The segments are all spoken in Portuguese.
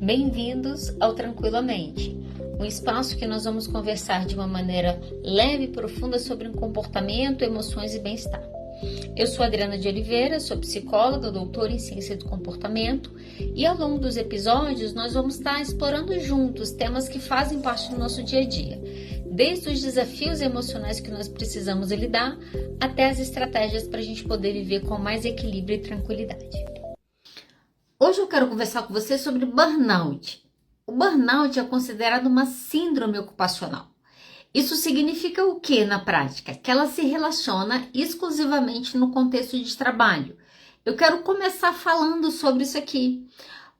Bem-vindos ao Tranquilamente, um espaço que nós vamos conversar de uma maneira leve e profunda sobre comportamento, emoções e bem-estar. Eu sou Adriana de Oliveira, sou psicóloga, doutora em ciência do comportamento e ao longo dos episódios nós vamos estar explorando juntos temas que fazem parte do nosso dia a dia, desde os desafios emocionais que nós precisamos lidar até as estratégias para a gente poder viver com mais equilíbrio e tranquilidade. Hoje eu quero conversar com você sobre burnout. O burnout é considerado uma síndrome ocupacional. Isso significa o que na prática? Que ela se relaciona exclusivamente no contexto de trabalho. Eu quero começar falando sobre isso aqui.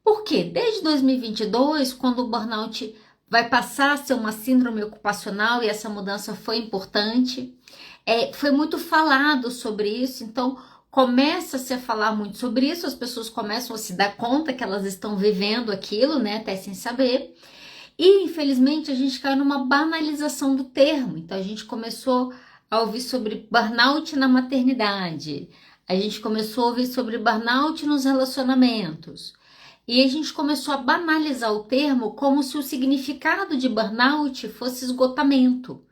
Porque desde 2022, quando o burnout vai passar a ser uma síndrome ocupacional e essa mudança foi importante, foi muito falado sobre isso, então começa-se a falar muito sobre isso, as pessoas começam a se dar conta que elas estão vivendo aquilo, né, até sem saber. E, infelizmente, a gente caiu numa banalização do termo. Então, a gente começou a ouvir sobre burnout na maternidade. A gente começou a ouvir sobre burnout nos relacionamentos. E a gente começou a banalizar o termo como se o significado de burnout fosse esgotamento.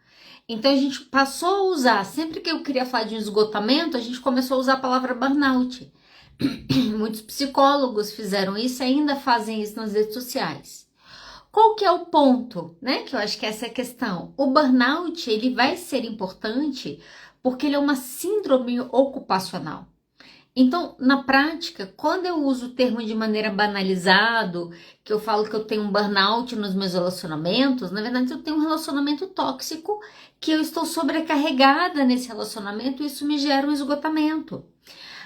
Então, a gente passou a usar, sempre que eu queria falar de um esgotamento, a gente começou a usar a palavra burnout. Muitos psicólogos fizeram isso e ainda fazem isso nas redes sociais. Qual que é o ponto, né? Que eu acho que essa é a questão. O burnout, ele vai ser importante porque ele é uma síndrome ocupacional. Então, na prática, quando eu uso o termo de maneira banalizado, que eu falo que eu tenho um burnout nos meus relacionamentos, na verdade eu tenho um relacionamento tóxico que eu estou sobrecarregada nesse relacionamento e isso me gera um esgotamento.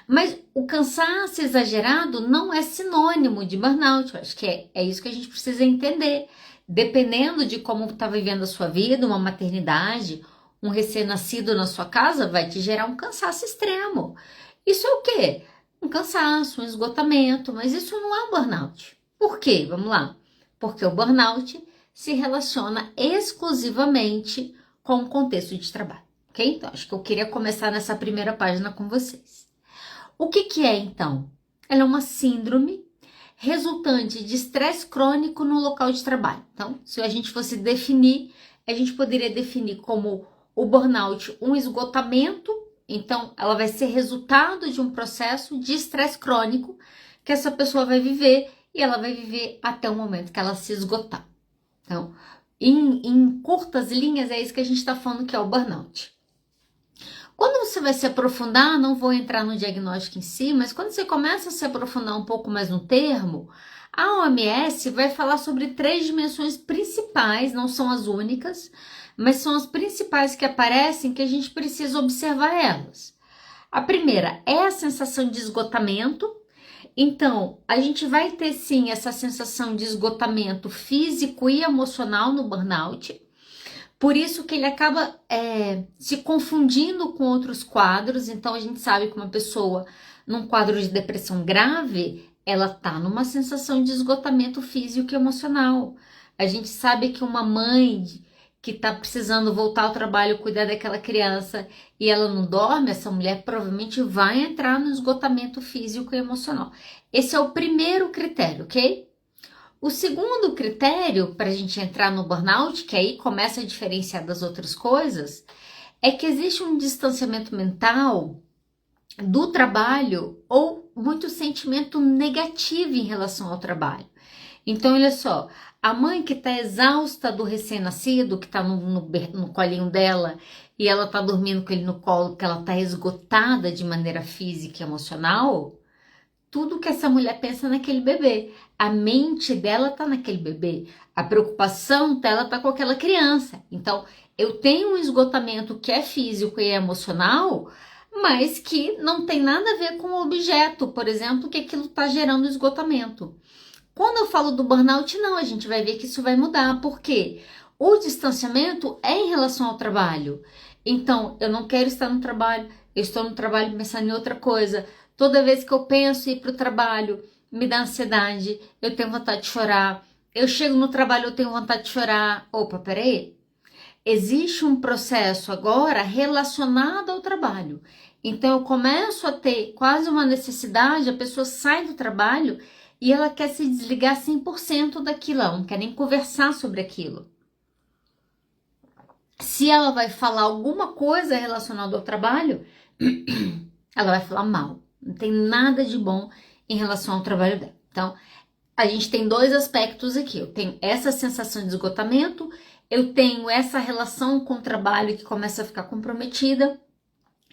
Mas o cansaço exagerado não é sinônimo de burnout. Eu acho que é isso que a gente precisa entender. Dependendo de como está vivendo a sua vida, uma maternidade, um recém-nascido na sua casa, vai te gerar um cansaço extremo. Isso é o quê? Um cansaço, um esgotamento, mas isso não é um burnout. Por quê? Vamos lá. Porque o burnout se relaciona exclusivamente com o contexto de trabalho. Ok? Então, acho que eu queria começar nessa primeira página com vocês. O que é, então? Ela é uma síndrome resultante de estresse crônico no local de trabalho. Então, se a gente fosse definir, a gente poderia definir como o burnout um esgotamento. Então, ela vai ser resultado de um processo de estresse crônico que essa pessoa vai viver e ela vai viver até o momento que ela se esgotar. Então, em curtas linhas, é isso que a gente está falando que é o burnout. Quando você vai se aprofundar, não vou entrar no diagnóstico em si, mas quando você começa a se aprofundar um pouco mais no termo, a OMS vai falar sobre 3 dimensões principais, não são as únicas, mas são as principais que aparecem que a gente precisa observar elas. A primeira é a sensação de esgotamento. Então, a gente vai ter sim essa sensação de esgotamento físico e emocional no burnout. Por isso que ele acaba se confundindo com outros quadros. Então, a gente sabe que uma pessoa num quadro de depressão grave, ela tá numa sensação de esgotamento físico e emocional. A gente sabe que uma mãe que tá precisando voltar ao trabalho, cuidar daquela criança e ela não dorme, essa mulher provavelmente vai entrar no esgotamento físico e emocional. Esse é o primeiro critério, ok? O segundo critério para a gente entrar no burnout, que aí começa a diferenciar das outras coisas, é que existe um distanciamento mental do trabalho ou muito sentimento negativo em relação ao trabalho. Então, olha só, a mãe que está exausta do recém-nascido, que está no colinho dela e ela está dormindo com ele no colo, porque ela está esgotada de maneira física e emocional, tudo que essa mulher pensa naquele bebê. A mente dela tá naquele bebê. A preocupação dela tá com aquela criança. Então, eu tenho um esgotamento que é físico e emocional, mas que não tem nada a ver com o objeto, por exemplo, que aquilo tá gerando esgotamento. Quando eu falo do burnout, não, a gente vai ver que isso vai mudar. Por quê? O distanciamento é em relação ao trabalho. Então, eu não quero estar no trabalho, eu estou no trabalho pensando em outra coisa. Toda vez que eu penso em ir para o trabalho, me dá ansiedade, eu tenho vontade de chorar. Eu chego no trabalho, eu tenho vontade de chorar. Opa, peraí. Existe um processo agora relacionado ao trabalho. Então, eu começo a ter quase uma necessidade, a pessoa sai do trabalho e ela quer se desligar 100% daquilo, ela não quer nem conversar sobre aquilo. Se ela vai falar alguma coisa relacionada ao trabalho, ela vai falar mal. Não tem nada de bom em relação ao trabalho dela. Então, a gente tem dois aspectos aqui. Eu tenho essa sensação de esgotamento, eu tenho essa relação com o trabalho que começa a ficar comprometida.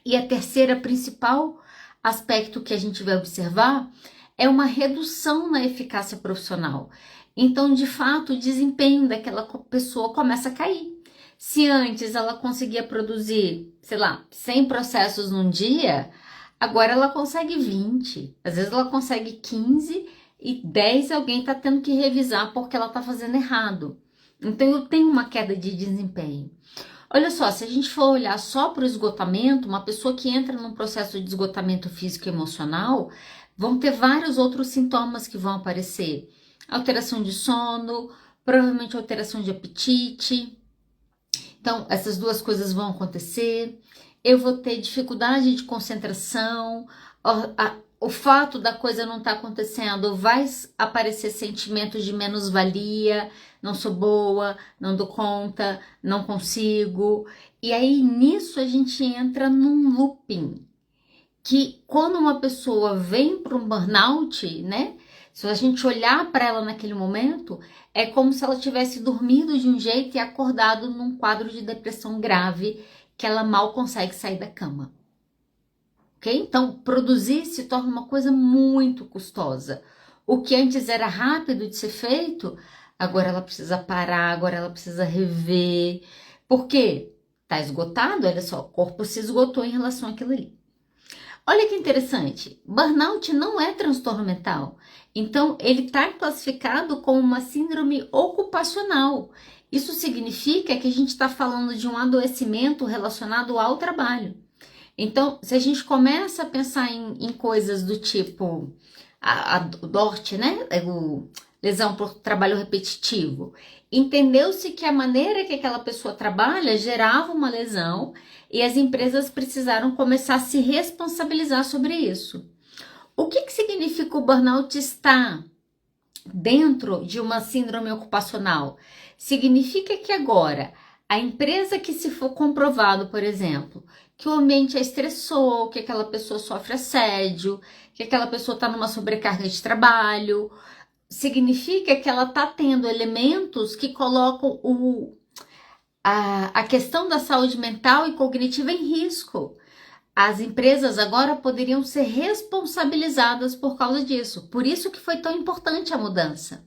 E a terceira principal aspecto que a gente vai observar é uma redução na eficácia profissional. Então, de fato, o desempenho daquela pessoa começa a cair. Se antes ela conseguia produzir, sei lá, 100 processos num dia, agora ela consegue 20. Às vezes ela consegue 15 e 10 alguém está tendo que revisar porque ela está fazendo errado. Então, eu tenho uma queda de desempenho. Olha só, se a gente for olhar só para o esgotamento, uma pessoa que entra num processo de esgotamento físico e emocional, vão ter vários outros sintomas que vão aparecer. Alteração de sono, provavelmente alteração de apetite. Então, essas duas coisas vão acontecer. Eu vou ter dificuldade de concentração. O fato da coisa não estar acontecendo, vai aparecer sentimentos de menos-valia, não sou boa, não dou conta, não consigo. E aí, nisso, a gente entra num looping. Que quando uma pessoa vem para um burnout, né? Se a gente olhar para ela naquele momento, é como se ela tivesse dormido de um jeito e acordado num quadro de depressão grave, que ela mal consegue sair da cama. Okay? Então, produzir se torna uma coisa muito custosa. O que antes era rápido de ser feito, agora ela precisa parar, agora ela precisa rever. Por quê? Está esgotado, olha só, o corpo se esgotou em relação àquilo ali. Olha que interessante, burnout não é transtorno mental, então ele está classificado como uma síndrome ocupacional. Isso significa que a gente está falando de um adoecimento relacionado ao trabalho. Então, se a gente começa a pensar em coisas do tipo a DORT, né? Lesão por trabalho repetitivo, entendeu-se que a maneira que aquela pessoa trabalha gerava uma lesão e as empresas precisaram começar a se responsabilizar sobre isso. O que significa o burnout estar dentro de uma síndrome ocupacional? Significa que agora a empresa que, se for comprovado, por exemplo, que o ambiente é estressor, que aquela pessoa sofre assédio, que aquela pessoa está numa sobrecarga de trabalho, significa que ela está tendo elementos que colocam a questão da saúde mental e cognitiva em risco. As empresas agora poderiam ser responsabilizadas por causa disso. Por isso que foi tão importante a mudança.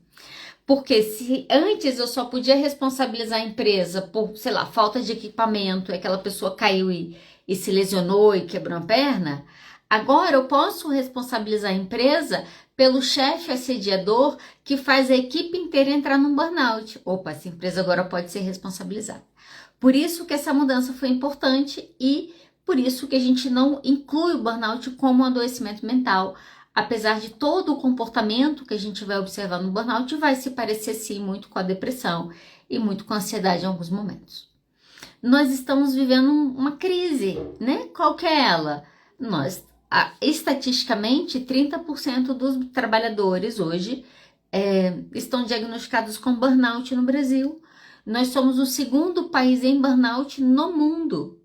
Porque se antes eu só podia responsabilizar a empresa por, sei lá, falta de equipamento, e aquela pessoa caiu e se lesionou e quebrou a perna, agora eu posso responsabilizar a empresa pelo chefe assediador que faz a equipe inteira entrar num burnout. Opa, essa empresa agora pode ser responsabilizada. Por isso que essa mudança foi importante e por isso que a gente não inclui o burnout como um adoecimento mental, apesar de todo o comportamento que a gente vai observar no burnout vai se parecer sim muito com a depressão e muito com a ansiedade em alguns momentos. Nós estamos vivendo uma crise, né? Qual que é ela? Estatisticamente, 30% dos trabalhadores hoje estão diagnosticados com burnout no Brasil. Nós somos o segundo país em burnout no mundo.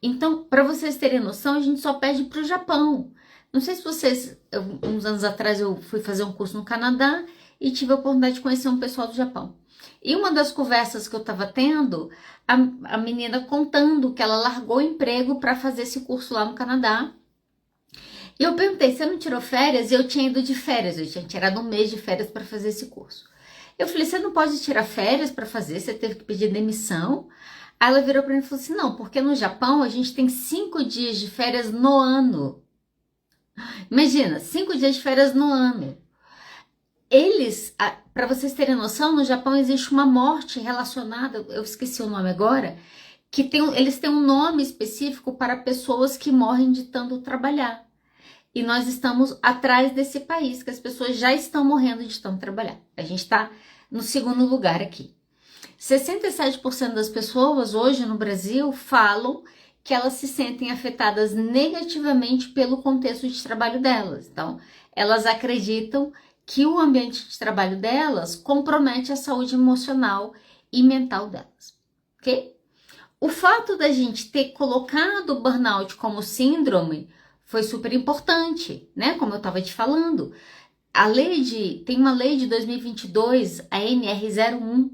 Então, para vocês terem noção, a gente só perde para o Japão. Não sei se vocês, uns anos atrás eu fui fazer um curso no Canadá e tive a oportunidade de conhecer um pessoal do Japão. E uma das conversas que eu estava tendo, a menina contando que ela largou o emprego para fazer esse curso lá no Canadá. E eu perguntei, você não tirou férias? E eu tinha ido de férias, eu tinha tirado um mês de férias para fazer esse curso. Eu falei, você não pode tirar férias para fazer, você teve que pedir demissão? Aí ela virou para mim e falou assim, não, porque no Japão a gente tem 5 dias de férias no ano. Imagina, 5 dias de férias no ano. Eles, para vocês terem noção, no Japão existe uma morte relacionada, eu esqueci o nome agora, que eles têm um nome específico para pessoas que morrem de tanto trabalhar. E nós estamos atrás desse país, que as pessoas já estão morrendo de tanto trabalhar. A gente está no segundo lugar aqui. 67% das pessoas hoje no Brasil falam que elas se sentem afetadas negativamente pelo contexto de trabalho delas. Então, elas acreditam que o ambiente de trabalho delas compromete a saúde emocional e mental delas, ok? O fato da gente ter colocado o burnout como síndrome foi super importante, né? Como eu estava te falando. Tem uma lei de 2022, a NR01,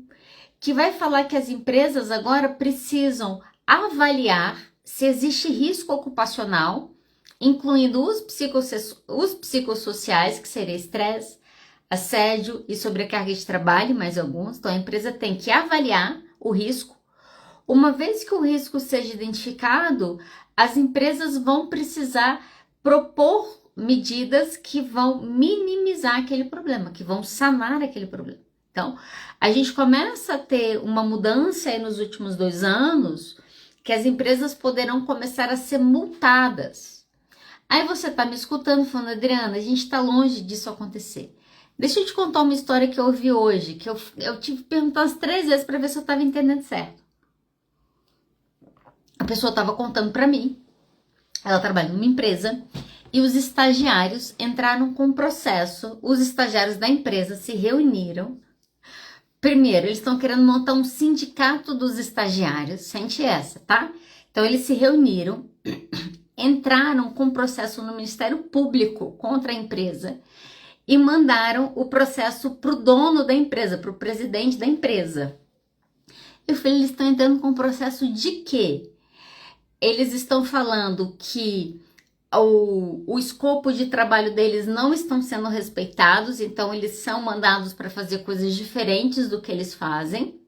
que vai falar que as empresas agora precisam avaliar se existe risco ocupacional, incluindo os psicossociais, que seria estresse, assédio e sobrecarga de trabalho, mais alguns. Então a empresa tem que avaliar o risco. Uma vez que o risco seja identificado, as empresas vão precisar propor medidas que vão minimizar aquele problema, que vão sanar aquele problema. Então, a gente começa a ter uma mudança aí nos últimos 2 anos, que as empresas poderão começar a ser multadas. Aí você tá me escutando falando, Adriana, a gente tá longe disso acontecer. Deixa eu te contar uma história que eu ouvi hoje, que eu tive que perguntar umas 3 vezes para ver se eu tava entendendo certo. A pessoa tava contando para mim, ela trabalha numa empresa, e os estagiários entraram com um processo, os estagiários da empresa se reuniram. Primeiro, eles estão querendo montar um sindicato dos estagiários, sente essa, tá? Então, eles se reuniram, entraram com um processo no Ministério Público contra a empresa e mandaram o processo para o dono da empresa, para o presidente da empresa. Eu falei, eles estão entrando com um processo de quê? Eles estão falando que o escopo de trabalho deles não estão sendo respeitados, então eles são mandados para fazer coisas diferentes do que eles fazem.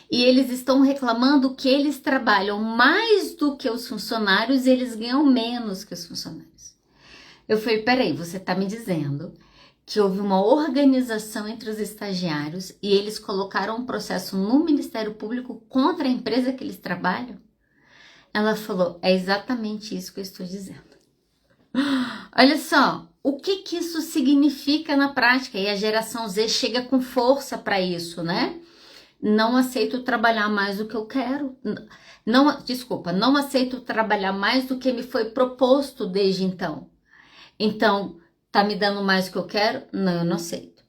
E eles estão reclamando que eles trabalham mais do que os funcionários e eles ganham menos que os funcionários. Eu falei, peraí, você está me dizendo que houve uma organização entre os estagiários e eles colocaram um processo no Ministério Público contra a empresa que eles trabalham? Ela falou, é exatamente isso que eu estou dizendo. Olha só, o que isso significa na prática? E a geração Z chega com força para isso, né? Não aceito trabalhar mais do que eu quero. Não aceito trabalhar mais do que me foi proposto desde então. Então, tá me dando mais do que eu quero? Não, eu não aceito.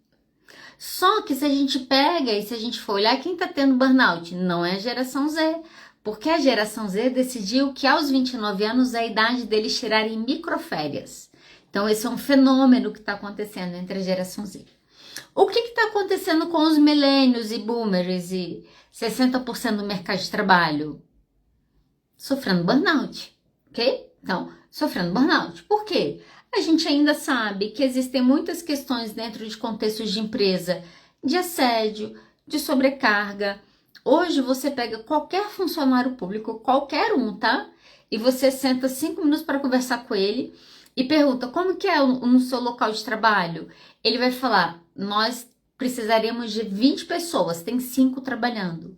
Só que se a gente pega e se a gente for olhar quem tá tendo burnout, não é a geração Z. Porque a geração Z decidiu que aos 29 anos é a idade deles tirarem microférias. Então esse é um fenômeno que está acontecendo entre a geração Z. O que está acontecendo com os milênios e boomers e 60% do mercado de trabalho? Sofrendo burnout, ok? Então, sofrendo burnout. Por quê? A gente ainda sabe que existem muitas questões dentro de contextos de empresa, de assédio, de sobrecarga. Hoje você pega qualquer funcionário público, qualquer um, tá? E você senta 5 minutos para conversar com ele e pergunta como que é no seu local de trabalho. Ele vai falar, nós precisaríamos de 20 pessoas, tem 5 trabalhando.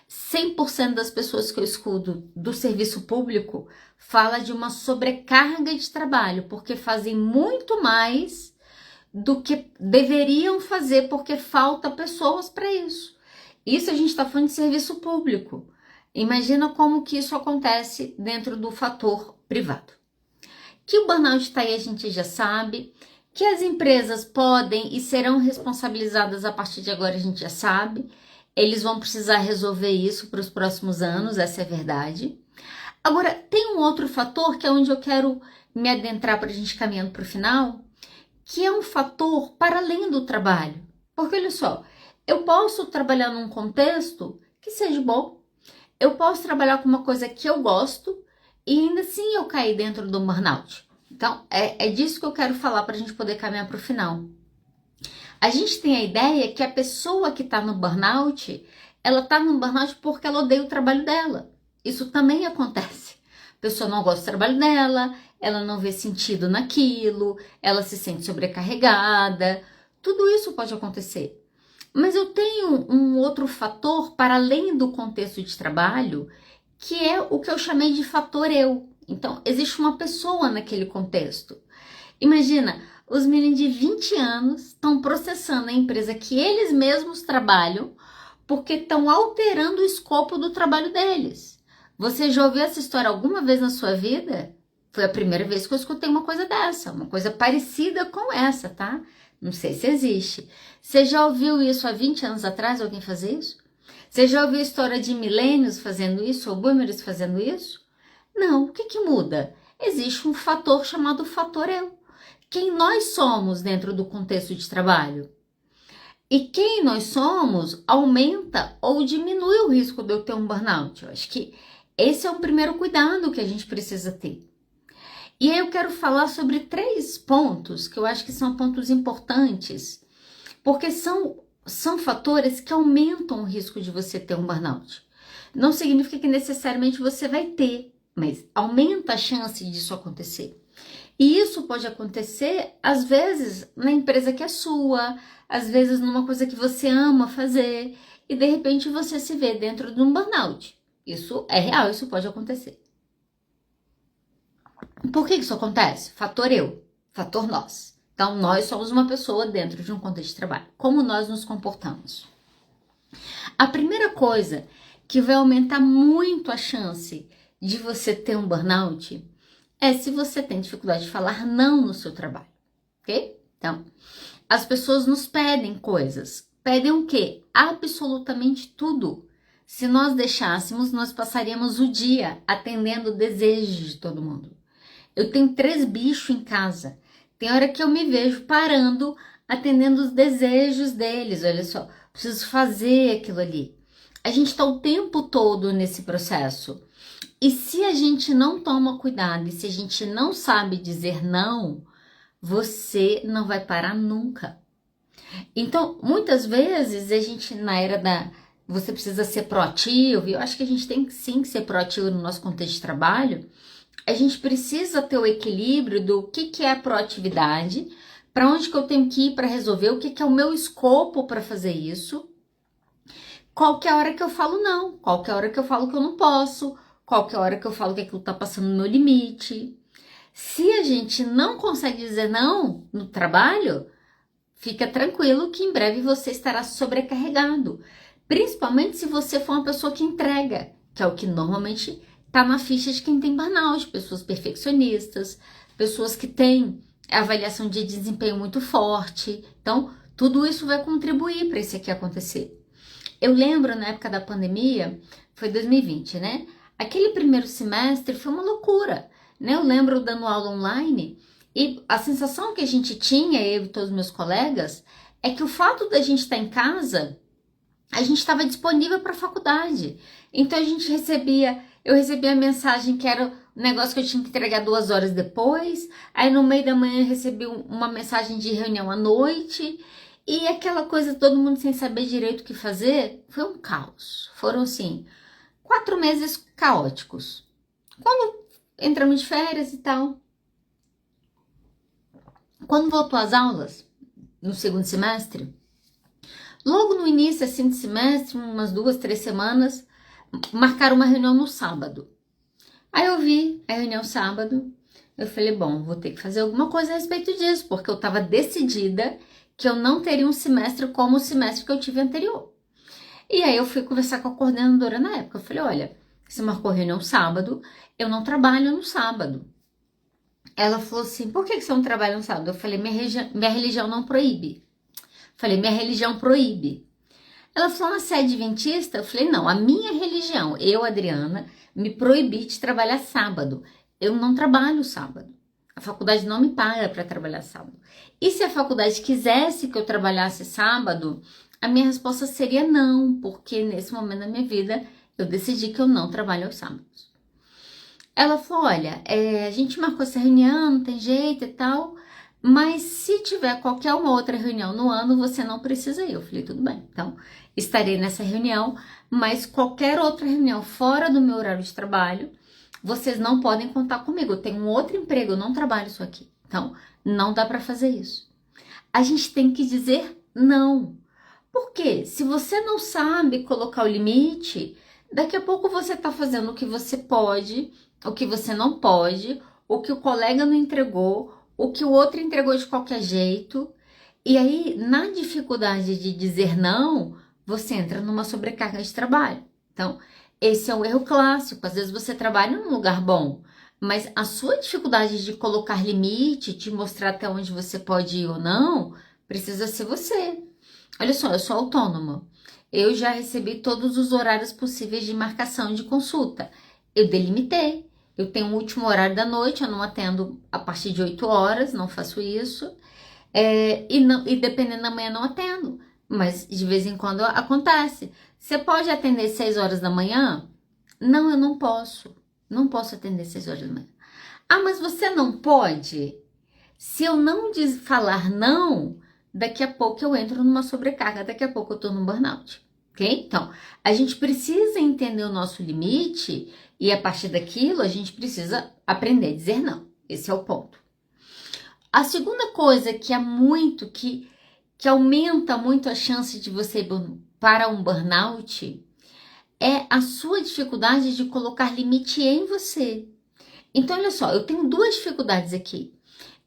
100% das pessoas que eu escuto do serviço público fala de uma sobrecarga de trabalho, porque fazem muito mais do que deveriam fazer, porque falta pessoas para isso. Isso a gente está falando de serviço público. Imagina como que isso acontece dentro do fator privado. Que o burnout está aí, a gente já sabe. Que as empresas podem e serão responsabilizadas a partir de agora, a gente já sabe. Eles vão precisar resolver isso para os próximos anos, essa é a verdade. Agora, tem um outro fator que é onde eu quero me adentrar para a gente caminhando para o final, que é um fator para além do trabalho. Porque olha só, eu posso trabalhar num contexto que seja bom, eu posso trabalhar com uma coisa que eu gosto e ainda assim eu cair dentro do burnout. Então, é disso que eu quero falar para a gente poder caminhar para o final. A gente tem a ideia que a pessoa que está no burnout, ela está no burnout porque ela odeia o trabalho dela. Isso também acontece. A pessoa não gosta do trabalho dela, ela não vê sentido naquilo, ela se sente sobrecarregada. Tudo isso pode acontecer. Mas eu tenho um outro fator para além do contexto de trabalho, que é o que eu chamei de fator eu. Então, existe uma pessoa naquele contexto. Imagina, os meninos de 20 anos estão processando a empresa que eles mesmos trabalham porque estão alterando o escopo do trabalho deles. Você já ouviu essa história alguma vez na sua vida? Foi a primeira vez que eu escutei uma coisa dessa, uma coisa parecida com essa, tá? Não sei se existe. Você já ouviu isso há 20 anos atrás, alguém fazer isso? Você já ouviu a história de milênios fazendo isso, ou boomers fazendo isso? Não, o que que muda? Existe um fator chamado fator eu. Quem nós somos dentro do contexto de trabalho? E quem nós somos aumenta ou diminui o risco de eu ter um burnout. Eu acho que esse é o primeiro cuidado que a gente precisa ter. E aí eu quero falar sobre 3 pontos que eu acho que são pontos importantes, porque são fatores que aumentam o risco de você ter um burnout. Não significa que necessariamente você vai ter, mas aumenta a chance disso acontecer. E isso pode acontecer, às vezes, na empresa que é sua, às vezes numa coisa que você ama fazer, e de repente você se vê dentro de um burnout. Isso é real, isso pode acontecer. Por que isso acontece? Fator eu, fator nós. Então, nós somos uma pessoa dentro de um contexto de trabalho. Como nós nos comportamos? A primeira coisa que vai aumentar muito a chance de você ter um burnout é se você tem dificuldade de falar não no seu trabalho, ok? Então, as pessoas nos pedem coisas. Pedem o quê? Absolutamente tudo. Se nós deixássemos, nós passaríamos o dia atendendo desejos de todo mundo. Eu tenho 3 bichos em casa. Tem hora que eu me vejo parando, atendendo os desejos deles. Olha só, preciso fazer aquilo ali. A gente está o tempo todo nesse processo. E se a gente não toma cuidado, e se a gente não sabe dizer não, você não vai parar nunca. Então, muitas vezes, a gente, na era da... Você precisa ser proativo, e eu acho que a gente tem sim que ser proativo no nosso contexto de trabalho. A gente precisa ter o equilíbrio do que é a proatividade, para onde que eu tenho que ir para resolver, o que é o meu escopo para fazer isso, qual que é a hora que eu falo não, qual que é a hora que eu falo que eu não posso, qual que é a hora que eu falo que aquilo está passando no meu limite. Se a gente não consegue dizer não no trabalho, fica tranquilo que em breve você estará sobrecarregado. Principalmente se você for uma pessoa que entrega, que é o que normalmente está na ficha de quem tem burnout, pessoas perfeccionistas, pessoas que têm avaliação de desempenho muito forte. Então, tudo isso vai contribuir para isso aqui acontecer. Eu lembro na época da pandemia, foi 2020, né? Aquele primeiro semestre foi uma loucura, né? Eu lembro dando aula online e a sensação que a gente tinha, eu e todos os meus colegas, é que o fato da gente estar em casa, a gente estava disponível para a faculdade. Então eu recebia a mensagem que era um negócio que eu tinha que entregar 2 horas depois, aí no meio da manhã eu recebi uma mensagem de reunião à noite, e aquela coisa, todo mundo sem saber direito o que fazer, foi um caos. Foram assim, 4 meses caóticos. Quando entramos de férias e tal, quando voltou às aulas, no segundo semestre, logo no início assim de semestre, umas 2, 3 semanas, marcaram uma reunião no sábado. Aí eu vi a reunião sábado, eu falei, bom, vou ter que fazer alguma coisa a respeito disso, porque eu estava decidida que eu não teria um semestre como o semestre que eu tive anterior. E aí eu fui conversar com a coordenadora na época, eu falei, olha, você marcou reunião sábado, eu não trabalho no sábado. Ela falou assim, por que você não trabalha no sábado? Eu falei, minha religião não proíbe. Falei, minha religião proíbe. Ela falou, na sede adventista? Eu falei, não, a minha religião, eu, Adriana, me proibi de trabalhar sábado. Eu não trabalho sábado. A faculdade não me paga para trabalhar sábado. E se a faculdade quisesse que eu trabalhasse sábado, a minha resposta seria não, porque nesse momento da minha vida eu decidi que eu não trabalho aos sábados. Ela falou, olha, a gente marcou essa reunião, não tem jeito e tal, mas se tiver qualquer uma outra reunião no ano, você não precisa ir. Eu falei, tudo bem, então estarei nessa reunião, mas qualquer outra reunião fora do meu horário de trabalho, vocês não podem contar comigo. Eu tenho um outro emprego, eu não trabalho isso aqui. Então, não dá para fazer isso. A gente tem que dizer não. Por quê? Se você não sabe colocar o limite, daqui a pouco você está fazendo o que você pode, o que você não pode, o que o colega não entregou, o que o outro entregou de qualquer jeito. E aí, na dificuldade de dizer não, você entra numa sobrecarga de trabalho. Então, esse é o erro clássico. Às vezes você trabalha num lugar bom, mas a sua dificuldade de colocar limite, de mostrar até onde você pode ir ou não, precisa ser você. Olha só, eu sou autônoma. Eu já recebi todos os horários possíveis de marcação de consulta. Eu delimitei. Eu tenho o último horário da noite, eu não atendo a partir de 8 horas, não faço isso. E dependendo da manhã, não atendo. Mas de vez em quando acontece. Você pode atender 6 horas da manhã? Não, eu não posso. Não posso atender 6 horas da manhã. Ah, mas você não pode? Se eu não falar não, daqui a pouco eu entro numa sobrecarga, daqui a pouco eu tô num burnout, ok? Então, a gente precisa entender o nosso limite e a partir daquilo a gente precisa aprender a dizer não. Esse é o ponto. A segunda coisa que é muito, que aumenta muito a chance de você ir para um burnout é a sua dificuldade de colocar limite em você. Então, olha só, eu tenho duas dificuldades aqui.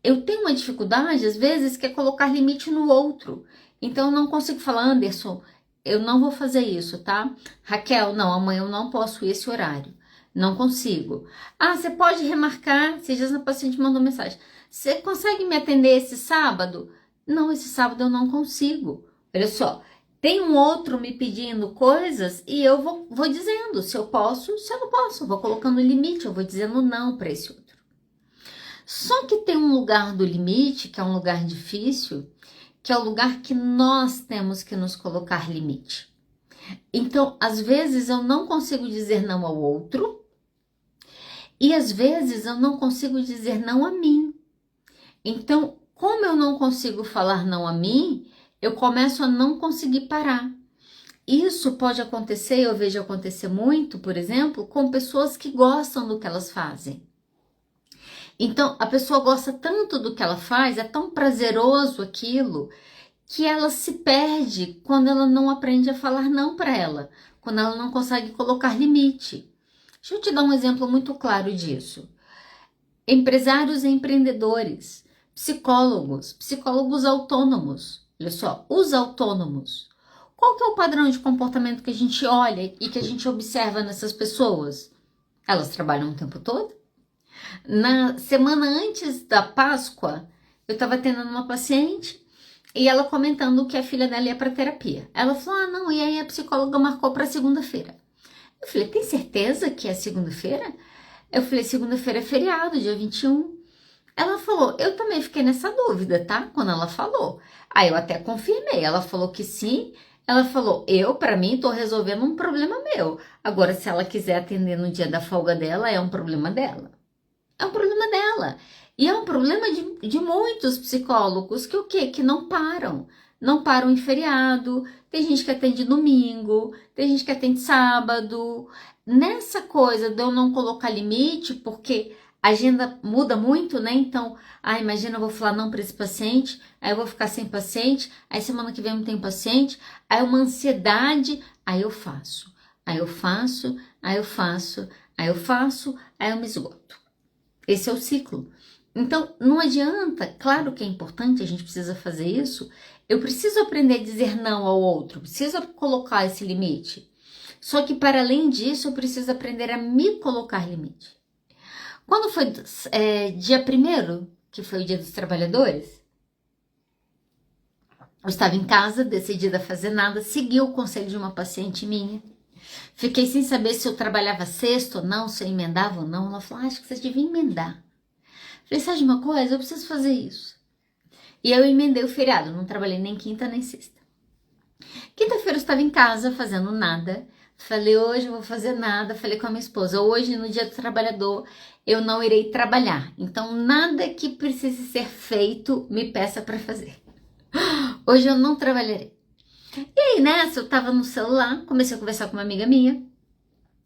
Eu tenho uma dificuldade, às vezes, que é colocar limite no outro. Então, eu não consigo falar, Anderson, eu não vou fazer isso, tá? Raquel, não, amanhã eu não posso ir esse horário. Não consigo. Ah, você pode remarcar. Esses dias a paciente mandou mensagem. Você consegue me atender esse sábado? Não, esse sábado eu não consigo. Olha só, tem um outro me pedindo coisas e eu vou dizendo se eu posso, se eu não posso. Eu vou colocando limite, eu vou dizendo não para esse outro. Só que tem um lugar do limite, que é um lugar difícil, que é o lugar que nós temos que nos colocar limite. Então, às vezes eu não consigo dizer não ao outro e às vezes eu não consigo dizer não a mim. Então, como eu não consigo falar não a mim, eu começo a não conseguir parar. Isso pode acontecer, eu vejo acontecer muito, por exemplo, com pessoas que gostam do que elas fazem. Então, a pessoa gosta tanto do que ela faz, é tão prazeroso aquilo, que ela se perde quando ela não aprende a falar não para ela, quando ela não consegue colocar limite. Deixa eu te dar um exemplo muito claro disso. Empresários e empreendedores, psicólogos autônomos. Olha só, os autônomos. Qual que é o padrão de comportamento que a gente olha e que a gente observa nessas pessoas? Elas trabalham o tempo todo? Na semana antes da Páscoa, eu estava atendendo uma paciente e ela comentando que a filha dela ia para terapia. Ela falou, não, e aí a psicóloga marcou para segunda-feira. Eu falei, tem certeza que é segunda-feira? Eu falei, segunda-feira é feriado, dia 21. Ela falou, eu também fiquei nessa dúvida, tá? Quando ela falou. Aí eu até confirmei, ela falou que sim. Ela falou, para mim, tô resolvendo um problema meu. Agora, se ela quiser atender no dia da folga dela, é um problema dela. É um problema dela. E é um problema de muitos psicólogos que o quê? Que não param. Não param em feriado. Tem gente que atende domingo. Tem gente que atende sábado. Nessa coisa de eu não colocar limite, porque a agenda muda muito, né? Então, imagina, eu vou falar não para esse paciente, aí eu vou ficar sem paciente, aí semana que vem não tem paciente, aí uma ansiedade, aí eu faço. Aí eu faço, aí eu faço, aí eu faço, aí eu me esgoto. Esse é o ciclo. Então, não adianta, claro que é importante, a gente precisa fazer isso. Eu preciso aprender a dizer não ao outro, preciso colocar esse limite. Só que, para além disso, eu preciso aprender a me colocar limite. Quando foi dia 1º, que foi o Dia dos Trabalhadores, eu estava em casa, decidida a fazer nada, segui o conselho de uma paciente minha. Fiquei sem saber se eu trabalhava sexta ou não, se eu emendava ou não. Ela falou, acho que você devia emendar. Falei, sabe de uma coisa? Eu preciso fazer isso. E eu emendei o feriado, não trabalhei nem quinta nem sexta. Quinta-feira eu estava em casa fazendo nada. Falei, hoje eu vou fazer nada. Falei com a minha esposa, hoje no Dia do Trabalhador eu não irei trabalhar. Então nada que precise ser feito me peça para fazer. Hoje eu não trabalharei. E aí nessa eu tava no celular, comecei a conversar com uma amiga minha.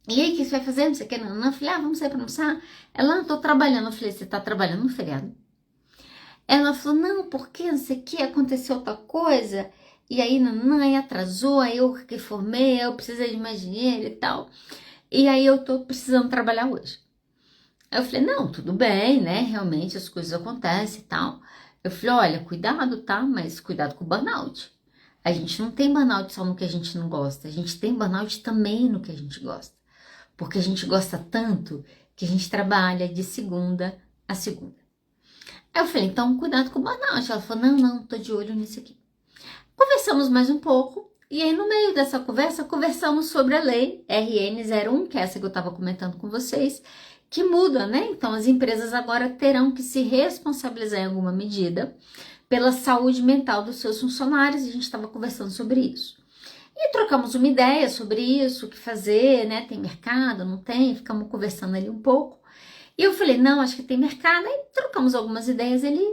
E aí, o que você vai fazer? Não sei o que, não. Eu falei, vamos sair pra almoçar? Ela, tô trabalhando. Eu falei, você tá trabalhando no feriado? Ela falou, não, porque não sei o que, aconteceu outra coisa. E aí, não, aí atrasou, aí eu que formei, aí eu precisei de mais dinheiro e tal. E aí eu tô precisando trabalhar hoje. Aí eu falei, não, tudo bem, né? Realmente as coisas acontecem e tal. Eu falei, olha, cuidado, tá? Mas cuidado com o burnout. A gente não tem burnout só no que a gente não gosta. A gente tem burnout também no que a gente gosta. Porque a gente gosta tanto que a gente trabalha de segunda a segunda. Aí eu falei, então cuidado com o burnout. Ela falou, não, tô de olho nisso aqui. Conversamos mais um pouco, e aí no meio dessa conversa, conversamos sobre a lei RN01, que é essa que eu estava comentando com vocês, que muda, né? Então as empresas agora terão que se responsabilizar em alguma medida pela saúde mental dos seus funcionários, e a gente estava conversando sobre isso. E trocamos uma ideia sobre isso, o que fazer, né? Tem mercado, não tem? Ficamos conversando ali um pouco. E eu falei, não, acho que tem mercado. Aí trocamos algumas ideias ali.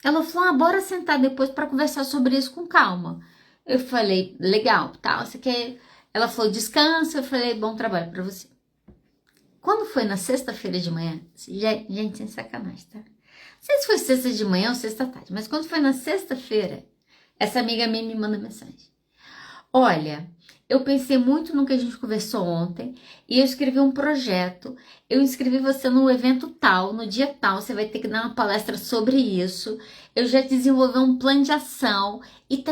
Ela falou, bora sentar depois para conversar sobre isso com calma. Eu falei, legal, tá? Você quer... Ela falou, descansa. Eu falei, bom trabalho para você. Quando foi na sexta-feira de manhã, gente, sem sacanagem, tá? Não sei se foi sexta de manhã ou sexta tarde, mas quando foi na sexta-feira, essa amiga minha me manda mensagem. Olha, eu pensei muito no que a gente conversou ontem e eu escrevi um projeto. Eu inscrevi você no evento tal, no dia tal, você vai ter que dar uma palestra sobre isso. Eu já desenvolvi um plano de ação e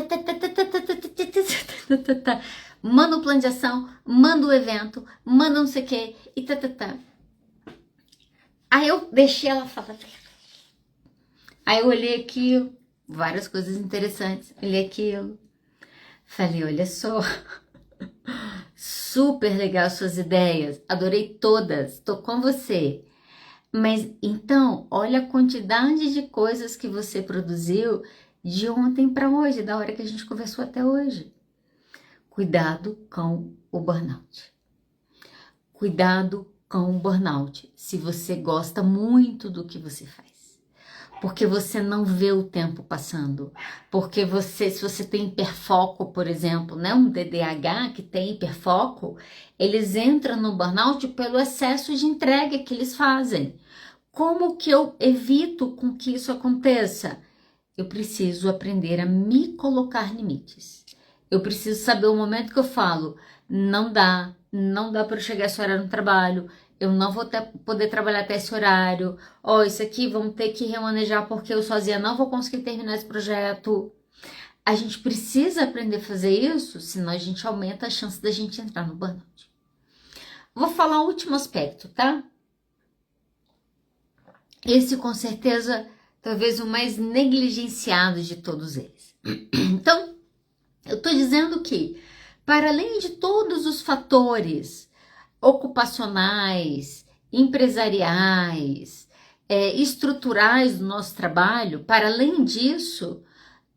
manda o plano de ação, manda o evento, manda não sei o que e Aí eu deixei ela falar. Aí eu olhei aquilo, várias coisas interessantes, olhei aquilo. Falei, olha só, super legal suas ideias, adorei todas, tô com você. Mas então, olha a quantidade de coisas que você produziu de ontem para hoje, da hora que a gente conversou até hoje. Cuidado com o burnout. Cuidado com o burnout, se você gosta muito do que você faz. Porque você não vê o tempo passando. Porque se você tem hiperfoco, por exemplo, né? Um TDAH que tem hiperfoco, eles entram no burnout pelo excesso de entrega que eles fazem. Como que eu evito com que isso aconteça? Eu preciso aprender a me colocar limites. Eu preciso saber o momento que eu falo, não dá para eu chegar essa hora no trabalho, eu não vou poder trabalhar até esse horário, isso aqui vamos ter que remanejar porque eu sozinha não vou conseguir terminar esse projeto. A gente precisa aprender a fazer isso, senão a gente aumenta a chance da gente entrar no burnout. Vou falar o último aspecto, tá? Esse com certeza, talvez o mais negligenciado de todos eles. Então, eu tô dizendo que, para além de todos os fatores ocupacionais, empresariais, estruturais do nosso trabalho, para além disso,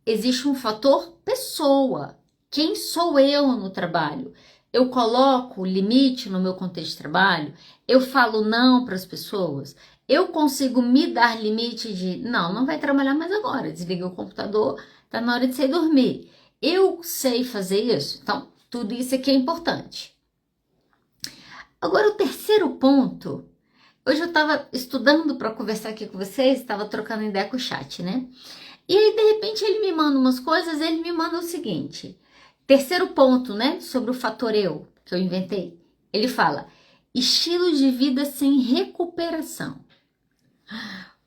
existe um fator pessoa. Quem sou eu no trabalho? Eu coloco limite no meu contexto de trabalho? Eu falo não para as pessoas? Eu consigo me dar limite de não vai trabalhar mais agora, desliga o computador, tá na hora de você ir dormir. Eu sei fazer isso? Então, tudo isso aqui é importante. Agora, o terceiro ponto, hoje eu estava estudando para conversar aqui com vocês, estava trocando ideia com o chat, né? E aí, de repente, ele me manda umas coisas, ele me manda o seguinte, terceiro ponto, né, sobre o fator eu, que eu inventei. Ele fala, estilo de vida sem recuperação.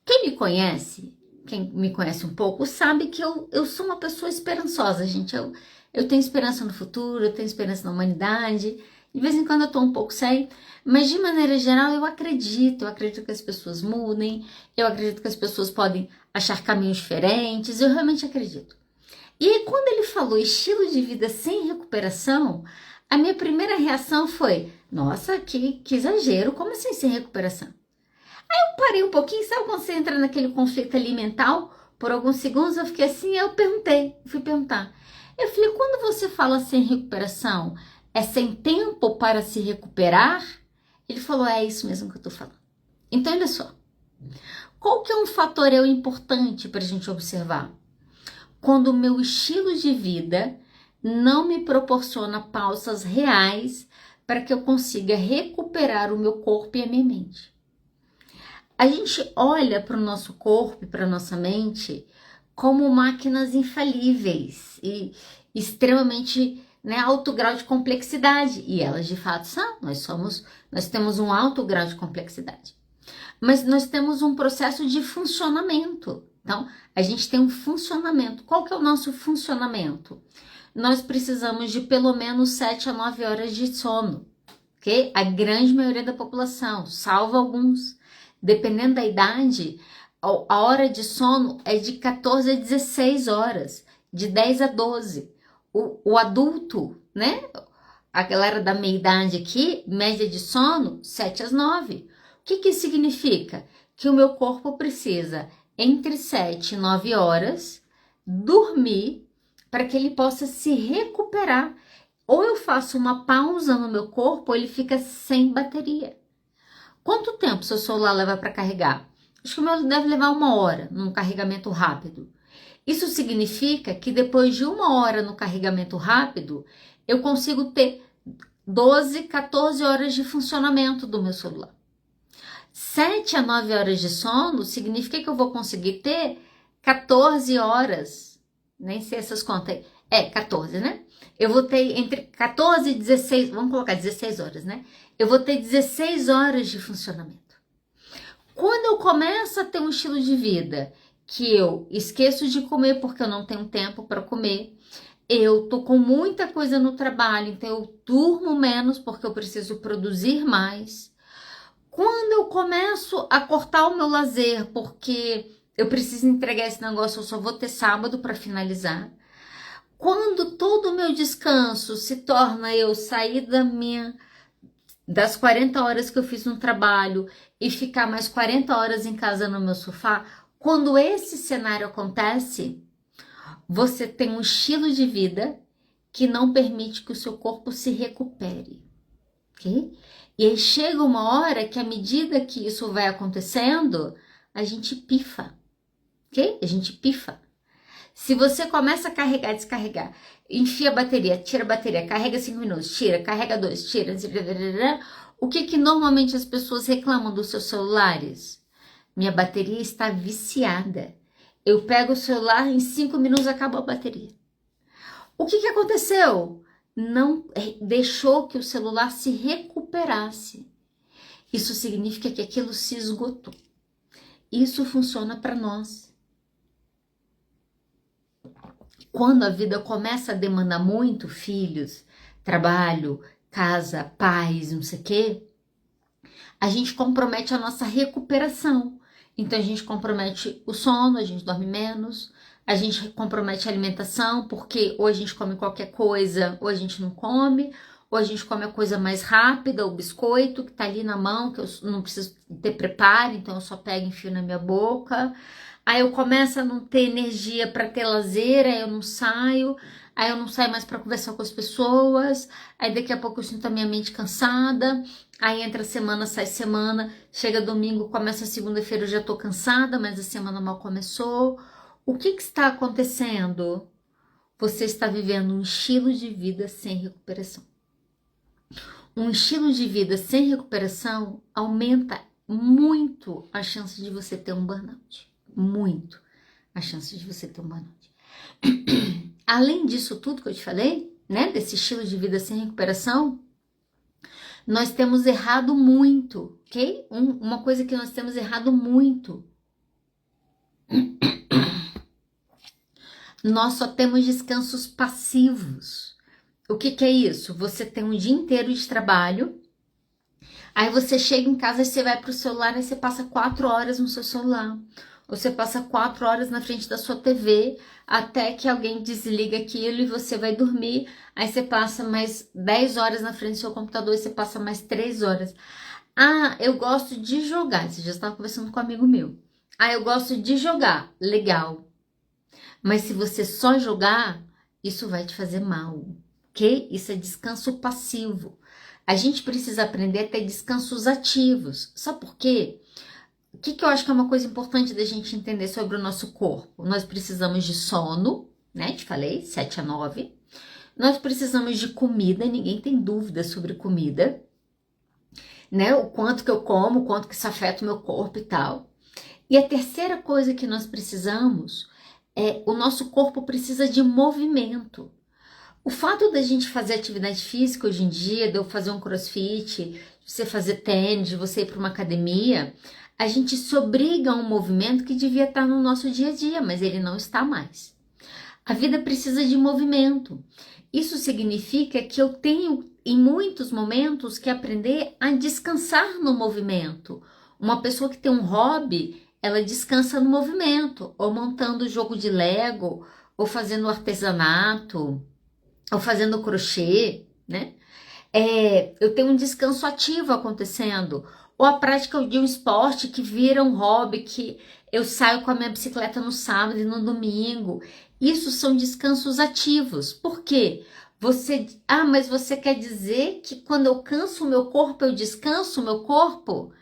Quem me conhece um pouco, sabe que eu sou uma pessoa esperançosa, gente. Eu tenho esperança no futuro, eu tenho esperança na humanidade. De vez em quando eu tô um pouco sem, mas de maneira geral eu acredito que as pessoas mudem, eu acredito que as pessoas podem achar caminhos diferentes, eu realmente acredito. E aí, quando ele falou estilo de vida sem recuperação, a minha primeira reação foi, nossa, que exagero, como assim sem recuperação? Aí eu parei um pouquinho, sabe quando você entra naquele conflito ali mental? Por alguns segundos eu fiquei assim, fui perguntar. Eu falei, quando você fala sem recuperação, é sem tempo para se recuperar? Ele falou, é isso mesmo que eu tô falando. Então, olha só. Qual que é um fator importante para a gente observar? Quando o meu estilo de vida não me proporciona pausas reais para que eu consiga recuperar o meu corpo e a minha mente. A gente olha para o nosso corpo e para a nossa mente como máquinas infalíveis e extremamente alto grau de complexidade. E elas de fato são. Nós temos um alto grau de complexidade. Mas nós temos um processo de funcionamento. Então, a gente tem um funcionamento. Qual que é o nosso funcionamento? Nós precisamos de pelo menos 7 a 9 horas de sono. Okay? A grande maioria da população, salvo alguns. Dependendo da idade, a hora de sono é de 14 a 16 horas, de 10 a 12. O adulto, né? A galera da meia-idade aqui, média de sono, 7 às 9. O que isso significa? Que o meu corpo precisa, entre 7 e 9 horas, dormir para que ele possa se recuperar. Ou eu faço uma pausa no meu corpo, ou ele fica sem bateria. Quanto tempo seu celular leva para carregar? Acho que o meu deve levar 1 hora num carregamento rápido. Isso significa que depois de 1 hora no carregamento rápido, eu consigo ter 12, 14 horas de funcionamento do meu celular. 7 a 9 horas de sono significa que eu vou conseguir ter 14 horas. Nem sei essas contas aí. 14, né? Eu vou ter entre 14 e 16, vamos colocar 16 horas, né? Eu vou ter 16 horas de funcionamento. Quando eu começo a ter um estilo de vida que eu esqueço de comer porque eu não tenho tempo para comer, eu tô com muita coisa no trabalho, então eu durmo menos porque eu preciso produzir mais. Quando eu começo a cortar o meu lazer porque eu preciso entregar esse negócio, eu só vou ter sábado para finalizar. Quando todo o meu descanso se torna eu sair das 40 horas que eu fiz no trabalho e ficar mais 40 horas em casa no meu sofá, quando esse cenário acontece, você tem um estilo de vida que não permite que o seu corpo se recupere, ok? E aí chega uma hora que à medida que isso vai acontecendo, a gente pifa, ok? A gente pifa. Se você começa a carregar, descarregar, enfia a bateria, tira a bateria, carrega 5 minutos, tira, carrega 2, tira, o que normalmente as pessoas reclamam dos seus celulares? Minha bateria está viciada. Eu pego o celular, em 5 minutos acabou a bateria. O que aconteceu? Não deixou que o celular se recuperasse. Isso significa que aquilo se esgotou. Isso funciona para nós. Quando a vida começa a demandar muito, filhos, trabalho, casa, pais, não sei o quê, a gente compromete a nossa recuperação. Então a gente compromete o sono, a gente dorme menos, a gente compromete a alimentação, porque ou a gente come qualquer coisa, ou a gente não come, ou a gente come a coisa mais rápida, o biscoito que tá ali na mão, que eu não preciso ter preparo, então eu só pego e enfio na minha boca. Aí eu começo a não ter energia para ter lazer, aí eu não saio mais para conversar com as pessoas, aí daqui a pouco eu sinto a minha mente cansada, aí entra semana, sai semana, chega domingo, começa segunda-feira, eu já tô cansada, mas a semana mal começou. O que está acontecendo? Você está vivendo um estilo de vida sem recuperação. Um estilo de vida sem recuperação aumenta muito a chance de você ter um burnout. Muito a chance de você ter um burnout. Além disso tudo que eu te falei, né, desse estilo de vida sem recuperação, nós temos errado muito, ok? Uma coisa que nós temos errado muito. Nós só temos descansos passivos. O que é isso? Você tem um dia inteiro de trabalho, aí você chega em casa e você vai pro celular e você passa 4 horas no seu celular. Você passa 4 horas na frente da sua TV até que alguém desliga aquilo e você vai dormir. Aí você passa mais 10 horas na frente do seu computador e você passa mais 3 horas. Ah, eu gosto de jogar. Você já estava conversando com um amigo meu. Ah, eu gosto de jogar. Legal. Mas se você só jogar, isso vai te fazer mal, ok? Isso é descanso passivo. A gente precisa aprender a ter descansos ativos. Sabe por quê? O que eu acho que é uma coisa importante da gente entender sobre o nosso corpo? Nós precisamos de sono, né? Te falei, 7 a 9. Nós precisamos de comida, ninguém tem dúvida sobre comida, né? O quanto que eu como, o quanto que isso afeta o meu corpo e tal. E a terceira coisa que nós precisamos é o nosso corpo precisa de movimento. O fato da gente fazer atividade física hoje em dia, de eu fazer um crossfit, de você fazer tênis, de você ir para uma academia, a gente se obriga a um movimento que devia estar no nosso dia a dia, mas ele não está mais. A vida precisa de movimento. Isso significa que eu tenho, em muitos momentos, que aprender a descansar no movimento. Uma pessoa que tem um hobby, ela descansa no movimento, ou montando jogo de Lego, ou fazendo artesanato, ou fazendo crochê, né? Eu tenho um descanso ativo acontecendo, ou a prática de um esporte que vira um hobby, que eu saio com a minha bicicleta no sábado e no domingo. Isso são descansos ativos. Por quê? Mas você quer dizer que quando eu canso o meu corpo, eu descanso o meu corpo?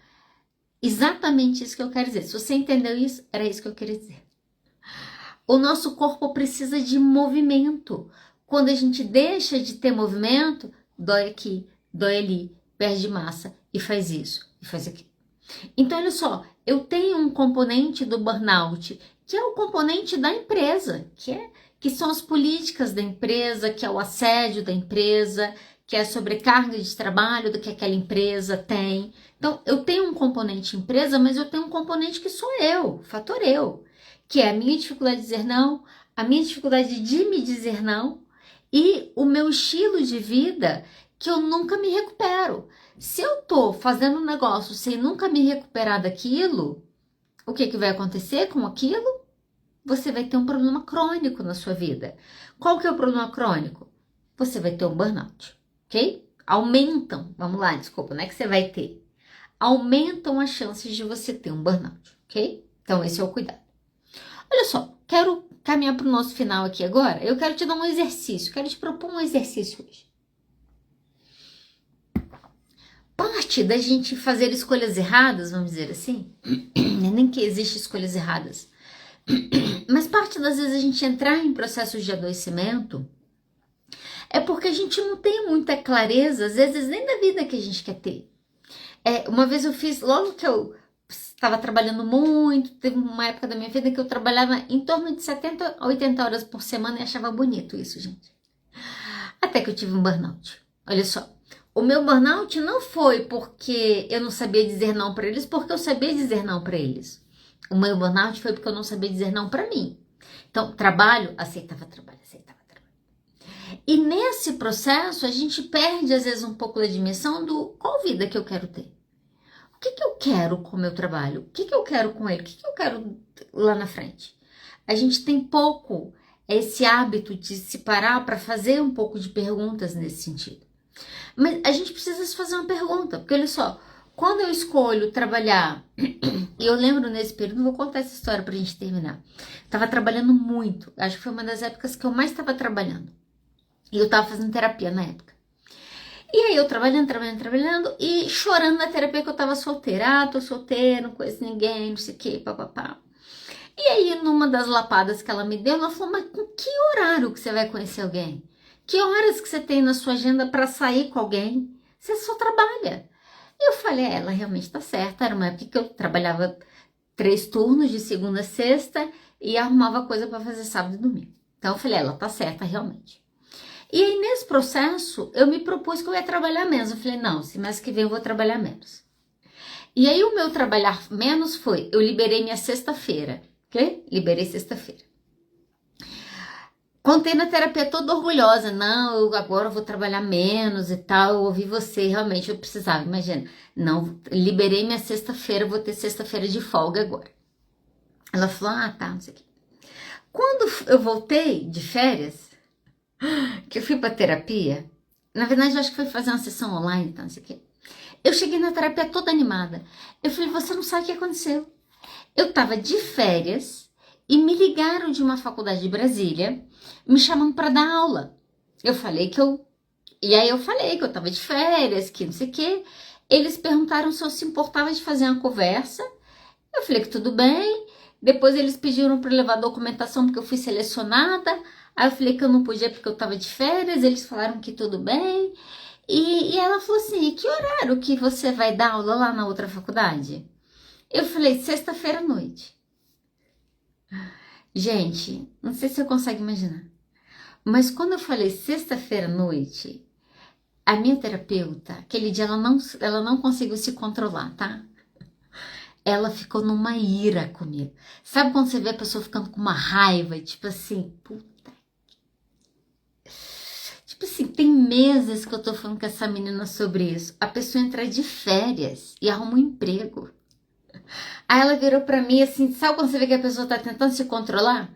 Exatamente isso que eu quero dizer. Se você entendeu isso, era isso que eu queria dizer. O nosso corpo precisa de movimento. Quando a gente deixa de ter movimento, dói aqui, dói ali, perde massa e faz isso e faz aquilo. Então, olha só, eu tenho um componente do burnout, que é o componente da empresa, que são as políticas da empresa, que é o assédio da empresa, que é a sobrecarga de trabalho do que aquela empresa tem. Então, eu tenho um componente empresa, mas eu tenho um componente que sou eu, fator eu, que é a minha dificuldade de dizer não, a minha dificuldade de me dizer não e o meu estilo de vida que eu nunca me recupero. Se eu tô fazendo um negócio sem nunca me recuperar daquilo, o que vai acontecer com aquilo? Você vai ter um problema crônico na sua vida. Qual que é o problema crônico? Você vai ter um burnout, ok? Aumentam, vamos lá, desculpa, não é que você vai ter. Aumentam as chances de você ter um burnout, ok? Então esse é o cuidado. Olha só, quero caminhar para o nosso final aqui agora. Eu quero te dar um exercício, quero te propor um exercício hoje. Parte da gente fazer escolhas erradas, vamos dizer assim, nem que existe escolhas erradas, mas parte das vezes a gente entrar em processos de adoecimento é porque a gente não tem muita clareza, às vezes nem da vida que a gente quer ter. Uma vez eu fiz, logo que eu estava trabalhando muito, teve uma época da minha vida que eu trabalhava em torno de 70 a 80 horas por semana e achava bonito isso, gente. Até que eu tive um burnout. Olha só. O meu burnout não foi porque eu não sabia dizer não para eles, porque eu sabia dizer não para eles. O meu burnout foi porque eu não sabia dizer não para mim. Então, aceitava trabalho. E nesse processo, a gente perde, às vezes, um pouco da dimensão do qual vida que eu quero ter. O que eu quero com o meu trabalho? O que eu quero com ele? O que eu quero lá na frente? A gente tem pouco esse hábito de se parar para fazer um pouco de perguntas nesse sentido. Mas a gente precisa se fazer uma pergunta, porque olha só, quando eu escolho trabalhar, e eu lembro nesse período, vou contar essa história pra gente terminar. Tava trabalhando muito, acho que foi uma das épocas que eu mais estava trabalhando. E eu tava fazendo terapia na época. E aí eu trabalhando e chorando na terapia que eu tava solteira. Tô solteira, não conheço ninguém, não sei o que, papapá. E aí numa das lapadas que ela me deu, ela falou, mas com que horário que você vai conhecer alguém? Que horas que você tem na sua agenda para sair com alguém? Você só trabalha. E eu falei, ela realmente tá certa. Era uma época que eu trabalhava 3 turnos de segunda a sexta e arrumava coisa para fazer sábado e domingo. Então eu falei, ela tá certa realmente. E aí nesse processo eu me propus que eu ia trabalhar menos. Eu falei, não, se mês que vem eu vou trabalhar menos. E aí o meu trabalhar menos foi, eu liberei minha sexta-feira, ok? Liberei sexta-feira. Contei na terapia toda orgulhosa, não, eu agora vou trabalhar menos e tal, eu ouvi você, realmente eu precisava, imagina. Não, liberei minha sexta-feira, vou ter sexta-feira de folga agora. Ela falou, tá, não sei o quê. Quando eu voltei de férias, que eu fui pra terapia, na verdade eu acho que foi fazer uma sessão online, tá, não sei o quê. Eu cheguei na terapia toda animada. Eu falei, você não sabe o que aconteceu. Eu tava de férias e me ligaram de uma faculdade de Brasília, me chamando para dar aula. E aí eu falei que eu tava de férias, que não sei o quê. Eles perguntaram se eu se importava de fazer uma conversa. Eu falei que tudo bem. Depois eles pediram para levar documentação porque eu fui selecionada. Aí eu falei que eu não podia porque eu tava de férias. Eles falaram que tudo bem. E ela falou assim, que horário que você vai dar aula lá na outra faculdade? Eu falei, sexta-feira à noite. Gente, não sei se você consegue imaginar. Mas quando eu falei sexta-feira à noite, a minha terapeuta, aquele dia ela não conseguiu se controlar, tá? Ela ficou numa ira comigo. Sabe quando você vê a pessoa ficando com uma raiva, tipo assim, puta. Tipo assim, tem meses que eu tô falando com essa menina sobre isso. A pessoa entra de férias e arruma um emprego. Aí ela virou pra mim assim, sabe quando você vê que a pessoa tá tentando se controlar?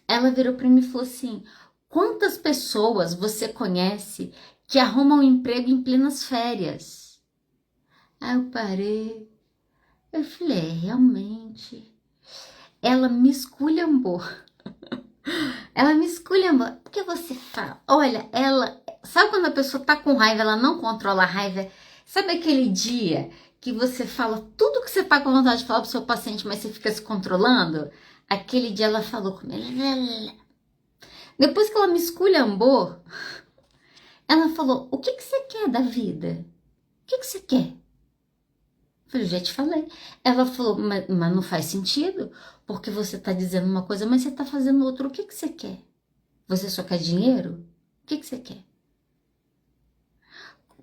Ela virou pra mim e falou assim, quantas pessoas você conhece que arrumam um emprego em plenas férias? Aí eu parei, eu falei, realmente, ela me esculhambou. Ela me esculhambou, porque você fala, olha, ela, sabe quando a pessoa tá com raiva, ela não controla a raiva? Sabe aquele dia que você fala tudo que você tá com vontade de falar pro seu paciente, mas você fica se controlando? Aquele dia ela falou comigo. Depois que ela me esculhambou, ela falou, o que que você quer da vida? O que que você quer? Eu falei, já te falei. Ela falou, mas não faz sentido, porque você tá dizendo uma coisa, mas você tá fazendo outra. O que que você quer? Você só quer dinheiro? O que que você quer?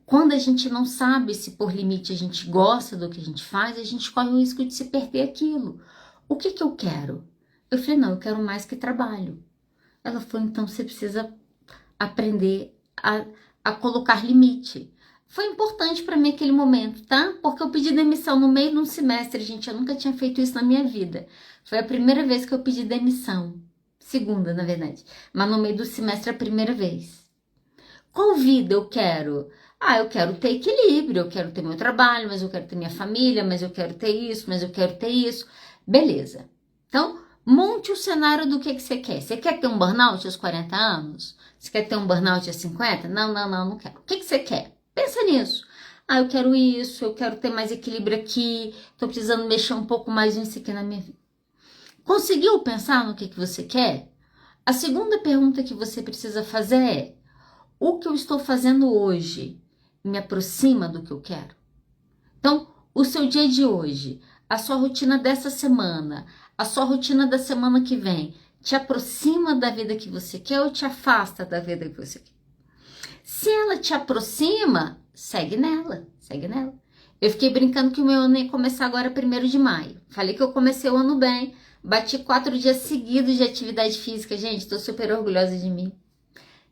Quando a gente não sabe se por limite a gente gosta do que a gente faz, a gente corre o risco de se perder aquilo. O que que eu quero? Eu falei, não, eu quero mais que trabalho. Ela falou, então você precisa aprender a colocar limite. Foi importante para mim aquele momento, tá? Porque eu pedi demissão no meio de um semestre, gente. Eu nunca tinha feito isso na minha vida. Foi a primeira vez que eu pedi demissão. Segunda, na verdade. Mas no meio do semestre, a primeira vez. Qual vida eu quero? Ah, eu quero ter equilíbrio. Eu quero ter meu trabalho, mas eu quero ter minha família, mas eu quero ter isso, mas eu quero ter isso. Beleza. Então, monte o cenário do que você quer. Você quer ter um burnout aos 40 anos? Você quer ter um burnout aos 50? Não quero. O que você quer? Pensa nisso. Ah, eu quero isso, eu quero ter mais equilíbrio aqui, tô precisando mexer um pouco mais nisso aqui na minha vida. Conseguiu pensar no que você quer? A segunda pergunta que você precisa fazer é, o que eu estou fazendo hoje me aproxima do que eu quero? Então, o seu dia de hoje, a sua rotina dessa semana, a sua rotina da semana que vem, te aproxima da vida que você quer ou te afasta da vida que você quer? Se ela te aproxima, segue nela, segue nela. Eu fiquei brincando que o meu ano ia começar agora 1º de maio. Falei que eu comecei o ano bem, bati 4 dias seguidos de atividade física. Gente, tô super orgulhosa de mim.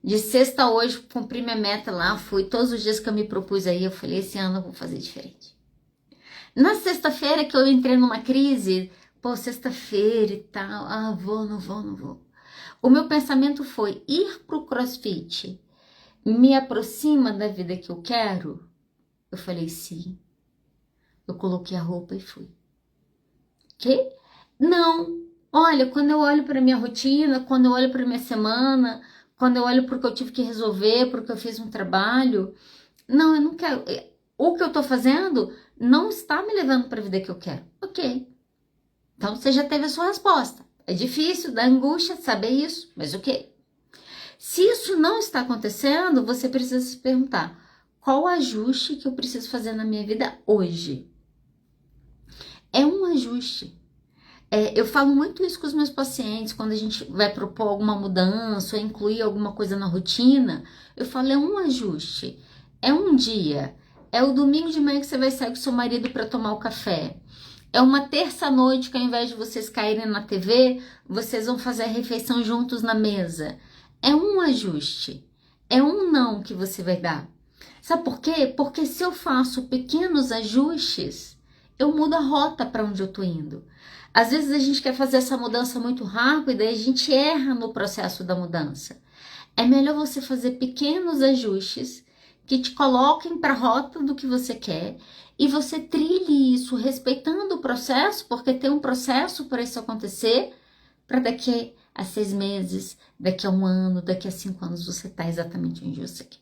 De sexta a hoje, cumpri minha meta lá, fui todos os dias que eu me propus aí, eu falei, esse ano eu vou fazer diferente. Na sexta-feira que eu entrei numa crise, pô, sexta-feira e tal, não vou. O meu pensamento foi, ir pro CrossFit me aproxima da vida que eu quero? Eu falei, sim. Eu coloquei a roupa e fui. Que? Não. Olha, quando eu olho para minha rotina, quando eu olho para minha semana, quando eu olho porque eu tive que resolver, porque eu fiz um trabalho, não, eu não quero. O que eu tô fazendo não está me levando para a vida que eu quero. Ok. Então você já teve a sua resposta. É difícil, dá angústia saber isso, mas ok. Se isso não está acontecendo, você precisa se perguntar, qual o ajuste que eu preciso fazer na minha vida hoje? É um ajuste. Eu falo muito isso com os meus pacientes, quando a gente vai propor alguma mudança ou incluir alguma coisa na rotina, eu falo, é um ajuste, é um dia, é o domingo de manhã que você vai sair com seu marido para tomar o café, é uma terça-noite que ao invés de vocês caírem na TV, vocês vão fazer a refeição juntos na mesa. É um ajuste, é um não que você vai dar. Sabe por quê? Porque se eu faço pequenos ajustes, eu mudo a rota para onde eu tô indo. Às vezes a gente quer fazer essa mudança muito rápida e a gente erra no processo da mudança. É melhor você fazer pequenos ajustes que te coloquem para a rota do que você quer e você trilhe isso respeitando o processo, porque tem um processo para isso acontecer, para daqui a 6 meses, daqui a 1 ano, daqui a 5 anos você está exatamente onde você quer,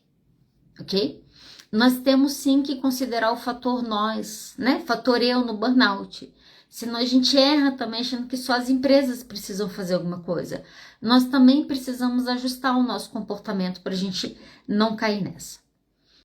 ok? Nós temos sim que considerar o fator nós, né? Fator eu no burnout. Senão a gente erra também achando que só as empresas precisam fazer alguma coisa. Nós também precisamos ajustar o nosso comportamento para a gente não cair nessa.